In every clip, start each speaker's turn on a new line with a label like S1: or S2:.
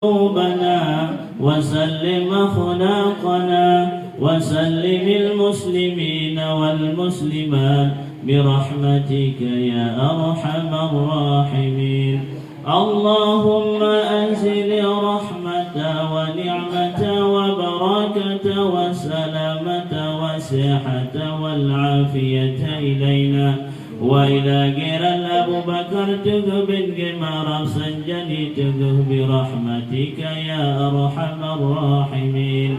S1: قلوبنا وسلم أخلاقنا وسلم المسلمين والمسلمات برحمتك يا أرحم الراحمين. اللهم أنزل رحمة ونعمة وبركة وسلامة وصحة والعافية إلينا وإلى غير أبو بكر تقبل جمار سنجني تقه برحمتك يا أرحم الراحمين.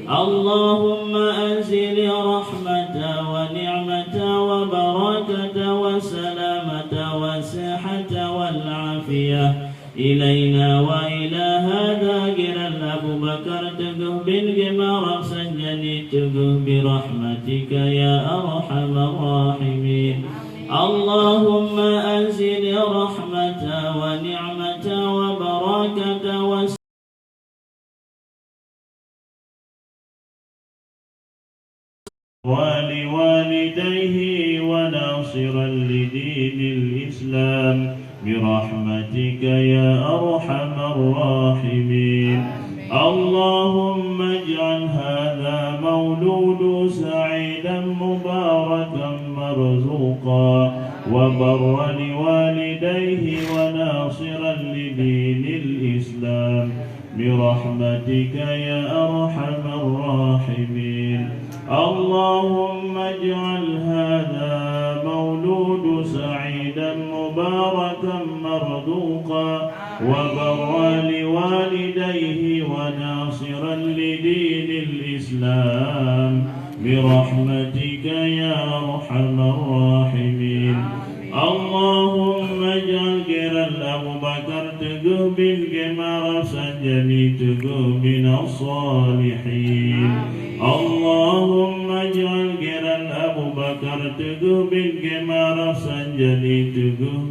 S1: اللهم أنزل رحمة ونعمة وبركة وسلامة وصحة والعافية إلينا وإلى هذا غير أبو بكر تقه بالجمار سنجني تقه برحمتك يا أرحم الراحمين. اللهم أنزل رحمة ونعمة وبركة ولوالديه وناصرا لدين الإسلام برحمتك يا أرحم الراحمين. اللهم اجعل هذا مولود سعيدا مباركا مرزوقا وبرا لوالديه وناصرا لدين الإسلام برحمتك يا أرحم الراحمين. اللهم اجعل هذا مولود سعيدا مباركا مرزوقا وبرا لوالديه وناصرا لدين الإسلام برحمتك يا أرحم الراحمين. اللهم اجعل غير أبو بكر تقه بالجمار سنجني تقه من الصالحين. اللهم اجعل غير أبو بكر تقه بالجمار سنجني تقه